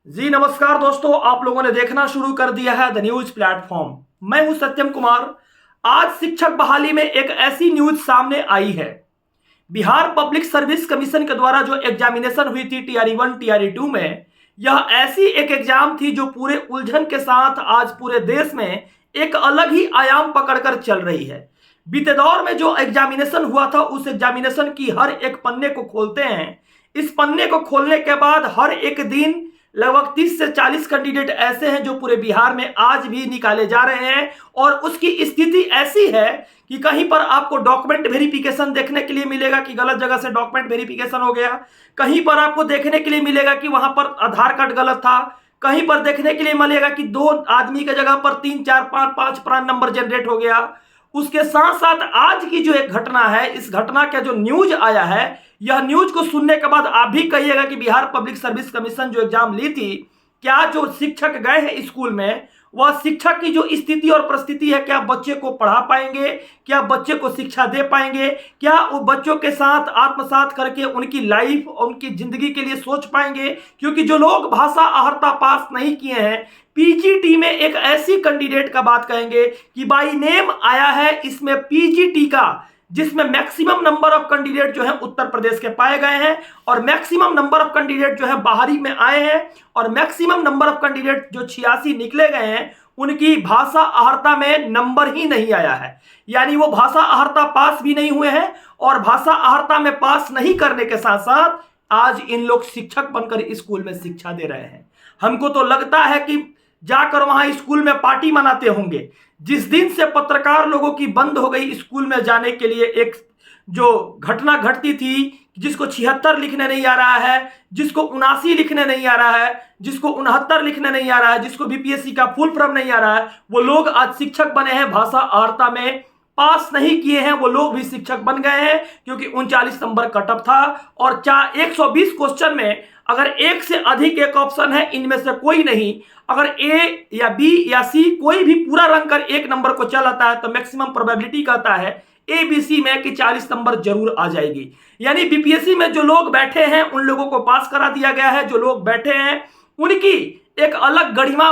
जी नमस्कार दोस्तों, आप लोगों ने देखना शुरू कर दिया है द न्यूज प्लेटफॉर्म। मैं हूं सत्यम कुमार। आज शिक्षक बहाली में एक ऐसी न्यूज सामने आई है। बिहार पब्लिक सर्विस कमीशन के द्वारा जो एग्जामिनेशन हुई थी टीआरई 1 टीआरई 2 में, यह ऐसी एक एग्जाम थी जो पूरे उलझन के साथ आज पूरे देश में एक अलग ही आयाम पकड़कर चल रही है। बीते दौर में जो एग्जामिनेशन हुआ था, उस एग्जामिनेशन की हर एक पन्ने को खोलते हैं। इस पन्ने को खोलने के बाद हर एक दिन लगभग 30 से 40 कैंडिडेट ऐसे हैं जो पूरे बिहार में आज भी निकाले जा रहे हैं। और उसकी स्थिति ऐसी है कि कहीं पर आपको डॉक्यूमेंट वेरिफिकेशन देखने के लिए मिलेगा कि गलत जगह से डॉक्यूमेंट वेरिफिकेशन हो गया। कहीं पर आपको देखने के लिए मिलेगा कि वहां पर आधार कार्ड गलत था। कहीं पर देखने के लिए मिलेगा कि 2 आदमी की जगह पर 3 4 5 5 प्राण नंबर जनरेट हो गया। उसके साथ साथ आज की जो एक घटना है, इस घटना का जो न्यूज आया है, यह न्यूज को सुनने के बाद आप भी कहिएगा कि बिहार पब्लिक सर्विस कमीशन जो एग्जाम ली थी, क्या जो शिक्षक गए हैं स्कूल में, वह शिक्षक की जो स्थिति और परिस्थिति है, क्या बच्चे को पढ़ा पाएंगे, क्या बच्चे को शिक्षा दे पाएंगे, क्या वो बच्चों के साथ आत्मसात करके उनकी लाइफ और उनकी जिंदगी के लिए सोच पाएंगे। क्योंकि जो लोग भाषा अहर्ता पास नहीं किए हैं, पीजीटी में एक ऐसी कैंडिडेट का बात कहेंगे कि बाई नेम आया है इसमें पीजीटी का, जिसमें मैक्सिमम नंबर ऑफ कैंडिडेट जो है उत्तर प्रदेश के पाए गए हैं और मैक्सिमम नंबर ऑफ कैंडिडेट जो है बाहरी में आए हैं और मैक्सिमम नंबर ऑफ कैंडिडेट जो 86 निकले गए हैं, उनकी भाषा अहर्ता में नंबर ही नहीं आया है। यानी वो भाषा अहर्ता पास भी नहीं हुए हैं और भाषा अहर्ता में पास नहीं करने के साथ साथ आज इन लोग शिक्षक बनकर स्कूल में शिक्षा दे रहे हैं। हमको तो लगता है कि जाकर वहां स्कूल में पार्टी मनाते होंगे। जिस दिन से पत्रकार लोगों की बंद हो गई स्कूल में जाने के लिए, एक जो घटना घटती थी, जिसको 76 लिखने नहीं आ रहा है, जिसको 79 लिखने नहीं आ रहा है, जिसको 69 लिखने नहीं आ रहा है, जिसको बीपीएससी का फुल फॉर्म नहीं आ रहा है, वो लोग आज शिक्षक बने हैं। भाषा अहर्ता में पास नहीं किए हैं वो लोग भी शिक्षक बन गए हैं, क्योंकि 39 नंबर कटअप था और 120 क्वेश्चन में अगर एक से अधिक एक ऑप्शन है, इनमें से कोई नहीं, अगर ए या बी या सी कोई भी पूरा रंग कर एक नंबर को चल आता है तो मैक्सिमम प्रोबेबिलिटी कहता है ए बी सी में कि 40 नंबर जरूर आ जाएगी। यानी बीपीएससी में जो लोग बैठे हैं उन लोगों को पास करा दिया गया है। जो लोग बैठे हैं उनकी एक अलग गरिमा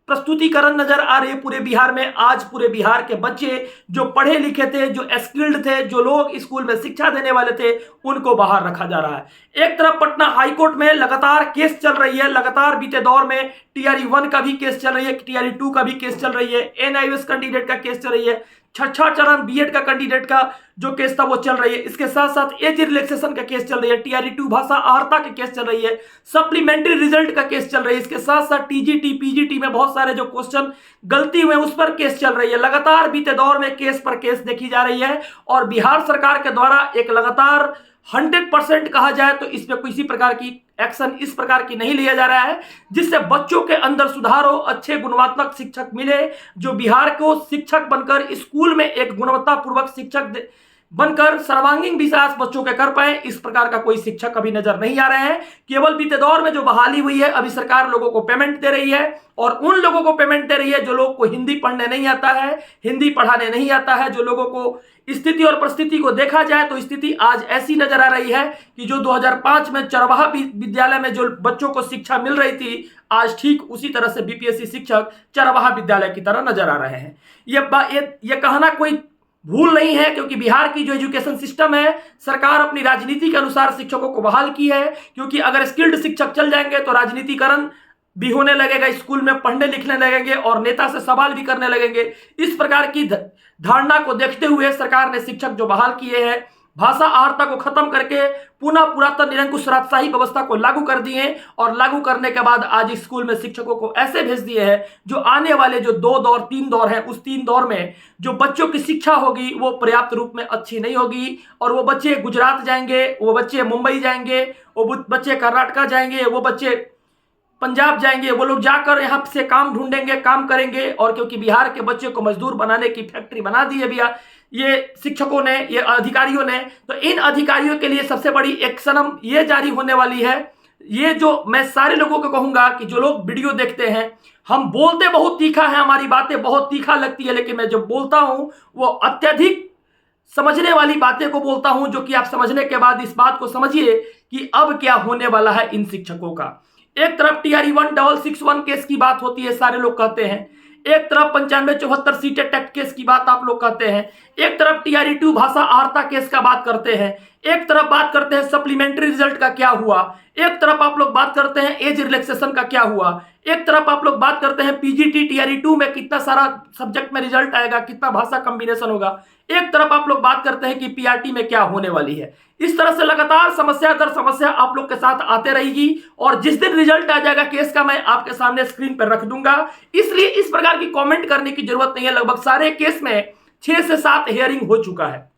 प्रस्तुतिकरण नजर आ रही है पूरे बिहार में। आज पूरे बिहार के बच्चे जो पढ़े लिखे थे, जो स्किल्ड थे, जो लोग स्कूल में शिक्षा देने वाले थे, उनको बाहर रखा जा रहा है। एक तरफ पटना हाईकोर्ट में लगातार केस चल रही है, लगातार बीते दौर में टीआरई 1 का भी केस चल रही है, टीआरई 2 का भी केस चल रही है, एनआईओएस कैंडिडेट का केस चल रही है, छठा चरण बीएड का कैंडिडेट का जो केस था वो चल रही है। इसके साथ साथ एज रिलैक्सेशन का केस चल रही है, टीआरई 2 भाषा अहर्ता के केस चल रही है, सप्लीमेंट्री रिजल्ट का केस चल रही है। इसके साथ साथ टीजीटी पीजीटी में बहुत सारे जो क्वेश्चन गलती हुए उस पर केस चल रही है। लगातार बीते दौर में केस पर केस देखी जा रही है और बिहार सरकार के द्वारा एक लगातार 100% कहा जाए तो इस पर किसी प्रकार की एक्शन इस प्रकार की नहीं लिया जा रहा है, जिससे बच्चों के अंदर सुधार हो, अच्छे गुणवत्तात्मक शिक्षक मिले, जो बिहार को शिक्षक बनकर स्कूल में एक गुणवत्तापूर्वक शिक्षक बनकर सर्वांगीण विकास बच्चों के कर पाए। इस प्रकार का कोई शिक्षक अभी नजर नहीं आ रहे हैं। केवल बीते दौर में जो बहाली हुई है, अभी सरकार लोगों को पेमेंट दे रही है और उन लोगों को पेमेंट दे रही है जो लोग को हिंदी पढ़ने नहीं आता है, हिंदी पढ़ाने नहीं आता है। जो लोगों को स्थिति और परिस्थिति को देखा जाए तो स्थिति आज ऐसी नजर आ रही है कि जो 2005 में चरवाहा विद्यालय में जो बच्चों को शिक्षा मिल रही थी, आज ठीक उसी तरह से बीपीएससी शिक्षक चरवाहा विद्यालय की तरह नजर आ रहे हैं। ये कहना कोई भूल नहीं है, क्योंकि बिहार की जो एजुकेशन सिस्टम है, सरकार अपनी राजनीति के अनुसार शिक्षकों को बहाल की है। क्योंकि अगर स्किल्ड शिक्षक चल जाएंगे तो राजनीतिकरण भी होने लगेगा, स्कूल में पढ़ने लिखने लगेंगे और नेता से सवाल भी करने लगेंगे। इस प्रकार की धारणा को देखते हुए सरकार ने शिक्षक जो बहाल किए हैं, भाषा अहर्ता को खत्म करके पुनः पुरातन निरंकुश राजशाही व्यवस्था को लागू कर दिए और लागू करने के बाद आज स्कूल में शिक्षकों को ऐसे भेज दिए हैं जो आने वाले जो 2 दौर 3 दौर हैं, उस 3 दौर में जो बच्चों की शिक्षा होगी वो पर्याप्त रूप में अच्छी नहीं होगी और वो बच्चे गुजरात जाएंगे, वो बच्चे मुंबई जाएंगे, वो बच्चे कर्नाटका जाएंगे, वो बच्चे पंजाब जाएंगे। वो लोग जाकर यहाँ से काम ढूंढेंगे, काम करेंगे। और क्योंकि बिहार के बच्चे को मजदूर बनाने की फैक्ट्री बना दी है भैया ये शिक्षकों ने, ये अधिकारियों ने, तो इन अधिकारियों के लिए सबसे बड़ी एक्शन ये जारी होने वाली है। ये जो मैं सारे लोगों को कहूंगा कि जो लोग वीडियो देखते हैं, हम बोलते बहुत तीखा है, हमारी बातें बहुत तीखा लगती है, लेकिन मैं जब बोलता हूं वो अत्यधिक समझने वाली बातें को बोलता हूं, जो कि आप समझने के बाद इस बात को समझिए कि अब क्या होने वाला है इन शिक्षकों का। एक तरफ TRE 1661 केस की बात होती है, सारे लोग कहते हैं। एक तरफ 9574 सीटेट एक्ट केस की बात आप लोग कहते हैं। एक तरफ TRE 2 भाषा आहर्ता केस का बात करते हैं। एक तरफ बात करते हैं सप्लीमेंट्री रिजल्ट का क्या हुआ। एक तरफ आप लोग बात करते हैं एज रिलैक्सेशन का क्या हुआ। एक तरफ आप लोग बात करते हैं PGT TRE 2 में कितना सारा सब्जेक्ट में रिजल्ट आएगा, कितना भाषा कॉम्बिनेशन होगा। एक तरफ आप लोग बात करते हैं कि PRT में क्या होने वाली है। इस तरह से लगातार समस्या दर समस्या आप लोग के साथ आते रहेगी और जिस दिन रिजल्ट आ जाएगा केस का मैं आपके सामने स्क्रीन पर रख दूंगा। इसलिए इस प्रकार की कमेंट करने की जरूरत नहीं है। लगभग सारे केस में 6 से 7 हियरिंग हो चुका है।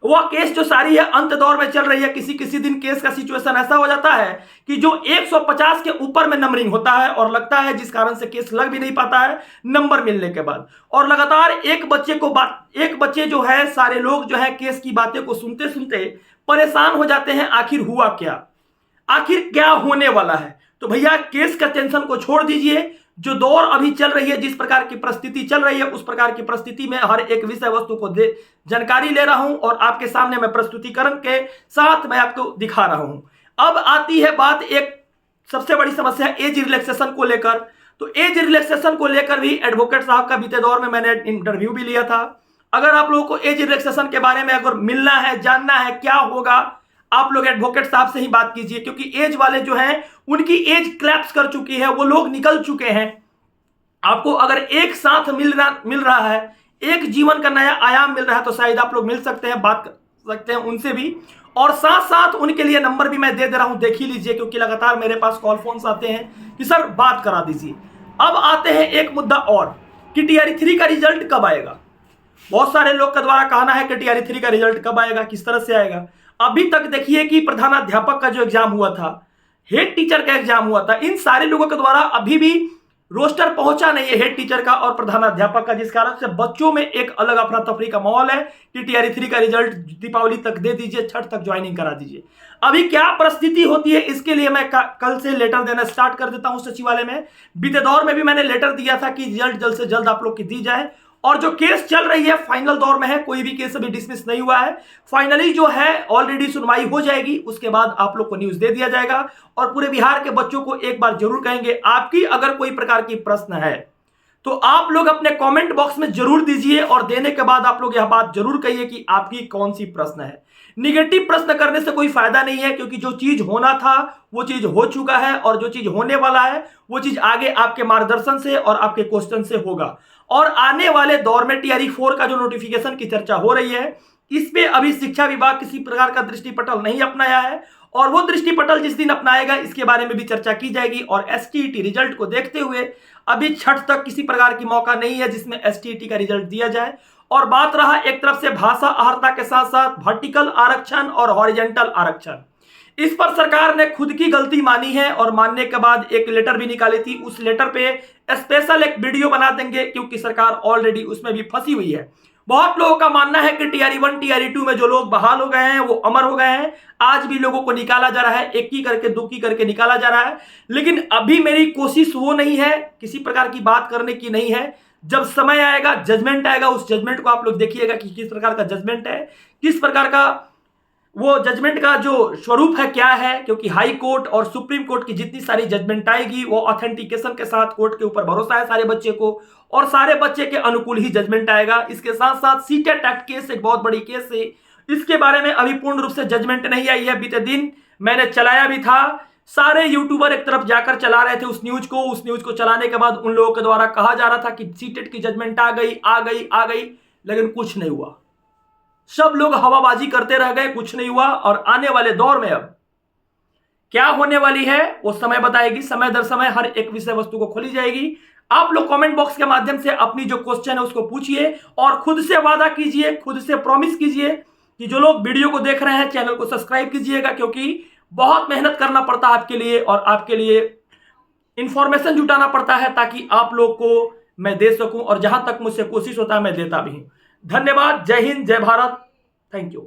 वह केस जो सारी है अंत दौर में चल रही है। किसी किसी दिन केस का सिचुएशन ऐसा हो जाता है कि जो 150 के ऊपर में नंबरिंग होता है और लगता है, जिस कारण से केस लग भी नहीं पाता है नंबर मिलने के बाद। और लगातार एक बच्चे जो है, सारे लोग जो है केस की बातें को सुनते सुनते परेशान हो जाते हैं। आखिर हुआ क्या, आखिर क्या होने वाला है। तो भैया केस का टेंशन को छोड़ दीजिए। जो दौर अभी चल रही है, जिस प्रकार की परिस्थिति चल रही है, उस प्रकार की परिस्थिति में हर एक विषय वस्तु को जानकारी ले रहा हूं और आपके सामने मैं प्रस्तुतिकरण के साथ मैं आपको दिखा रहा हूं। अब आती है बात एक सबसे बड़ी समस्या एज रिलैक्सेशन को लेकर। तो एज रिलैक्सेशन को लेकर भी एडवोकेट साहब का बीते दौर में मैंने इंटरव्यू भी लिया था। अगर आप लोगों को एज रिलैक्सेशन के बारे में अगर मिलना है, जानना है क्या होगा, आप लोग एडवोकेट साहब से ही बात कीजिए, क्योंकि एज वाले जो हैं उनकी एज क्लैप्स कर चुकी है, वो लोग निकल चुके हैं। आपको अगर एक साथ मिल रहा है, एक जीवन का नया आयाम मिल रहा है, तो शायद आप लोग मिल सकते हैं, बात कर सकते हैं उनसे भी। और साथ साथ उनके लिए नंबर भी मैं दे रहा हूं, देख ही लीजिए, क्योंकि लगातार मेरे पास कॉल फोन्स आते हैं कि सर बात करा दीजिए। अब आते हैं एक मुद्दा और कि TRE 3 का रिजल्ट कब आएगा। बहुत सारे लोग का द्वारा कहना है कि TRE 3 का रिजल्ट कब आएगा, किस तरह से आएगा। अभी तक देखिए कि प्रधानाध्यापक का जो एग्जाम हुआ था, हेड टीचर का एग्जाम हुआ था, इन सारे लोगों के द्वारा अभी भी रोस्टर पहुंचा नहीं है हेड टीचर का और प्रधानाध्यापक का, जिस कारण से बच्चों में एक अलग अफरा तफरी का माहौल है कि TRE 3 का रिजल्ट दीपावली तक दे दीजिए, छठ तक ज्वाइनिंग करा दीजिए। अभी क्या परिस्थिति होती है, इसके लिए मैं कल से लेटर देना स्टार्ट कर देता हूं सचिवालय में। बीते दौर में भी मैंने लेटर दिया था कि रिजल्ट जल्द से जल्द आप लोग की दी जाए। और जो केस चल रही है फाइनल दौर में है, कोई भी केस अभी डिसमिस नहीं हुआ है। फाइनली जो है ऑलरेडी सुनवाई हो जाएगी, उसके बाद आप लोग को न्यूज दे दिया जाएगा। और पूरे बिहार के बच्चों को एक बार जरूर कहेंगे, आपकी अगर कोई प्रकार की प्रश्न है तो आप लोग अपने कमेंट बॉक्स में जरूर दीजिए और देने के बाद आप लोग यह बात जरूर कहिए कि आपकी कौन सी प्रश्न है। निगेटिव प्रश्न करने से कोई फायदा नहीं है, क्योंकि जो चीज होना था वो चीज हो चुका है और जो चीज होने वाला है वो चीज आगे आपके मार्गदर्शन से और आपके क्वेश्चन से होगा। और आने वाले दौर में TRE 4 का जो नोटिफिकेशन की चर्चा हो रही है, इस पे अभी शिक्षा विभाग किसी प्रकार का दृष्टिपटल नहीं अपनाया है और वो दृष्टिपटल जिस दिन अपनाएगा इसके बारे में भी चर्चा की जाएगी। और STET रिजल्ट को देखते हुए अभी छठ तक किसी प्रकार की मौका नहीं है जिसमें STET का रिजल्ट दिया जाए। और बात रहा एक तरफ से भाषा आहर्ता के साथ साथ वर्टिकल आरक्षण और हॉरिजेंटल आरक्षण, इस पर सरकार ने खुद की गलती मानी है और मानने के बाद एक लेटर भी निकाली थी। उस लेटर पे स्पेशल एक वीडियो बना देंगे, क्योंकि सरकार ऑलरेडी उसमें भी फंसी हुई है। बहुत लोगों का मानना है कि TRE 1 TRE 2 में जो लोग बहाल हो गए हैं वो अमर हो गए हैं। आज भी लोगों को निकाला जा रहा है, एक की करके दो की करके निकाला जा रहा है। लेकिन अभी मेरी कोशिश वो नहीं है, किसी प्रकार की बात करने की नहीं है। जब समय आएगा, जजमेंट आएगा, उस जजमेंट को आप लोग देखिएगा कि किस प्रकार का जजमेंट है, किस प्रकार का वो जजमेंट का जो स्वरूप है क्या है। क्योंकि हाई कोर्ट और सुप्रीम कोर्ट की जितनी सारी जजमेंट आएगी वो ऑथेंटिकेशन के साथ, कोर्ट के ऊपर भरोसा है सारे बच्चे को और सारे बच्चे के अनुकूल ही जजमेंट आएगा। इसके साथ साथ सीटेट एक्ट केस एक बहुत बड़ी केस है, इसके बारे में अभी पूर्ण रूप से जजमेंट नहीं आई है। बीते दिन मैंने चलाया भी था, सारे यूट्यूबर एक तरफ जाकर चला रहे थे उस न्यूज को। उस न्यूज को चलाने के बाद उन लोगों के द्वारा कहा जा रहा था कि सीटेट की जजमेंट आ गई, लेकिन कुछ नहीं हुआ। सब लोग हवाबाजी करते रह गए, कुछ नहीं हुआ। और आने वाले दौर में अब क्या होने वाली है वो समय बताएगी। समय दर समय हर एक विषय वस्तु को खोली जाएगी। आप लोग कमेंट बॉक्स के माध्यम से अपनी जो क्वेश्चन है उसको पूछिए और खुद से वादा कीजिए, खुद से प्रॉमिस कीजिए कि जो लोग वीडियो को देख रहे हैं चैनल को सब्सक्राइब कीजिएगा, क्योंकि बहुत मेहनत करना पड़ता है आपके लिए और आपके लिए इंफॉर्मेशन जुटाना पड़ता है ताकि आप लोग को मैं दे सकूं। और जहां तक मुझसे कोशिश होता है मैं देता भी हूं। धन्यवाद। जय हिंद, जय भारत। Thank you.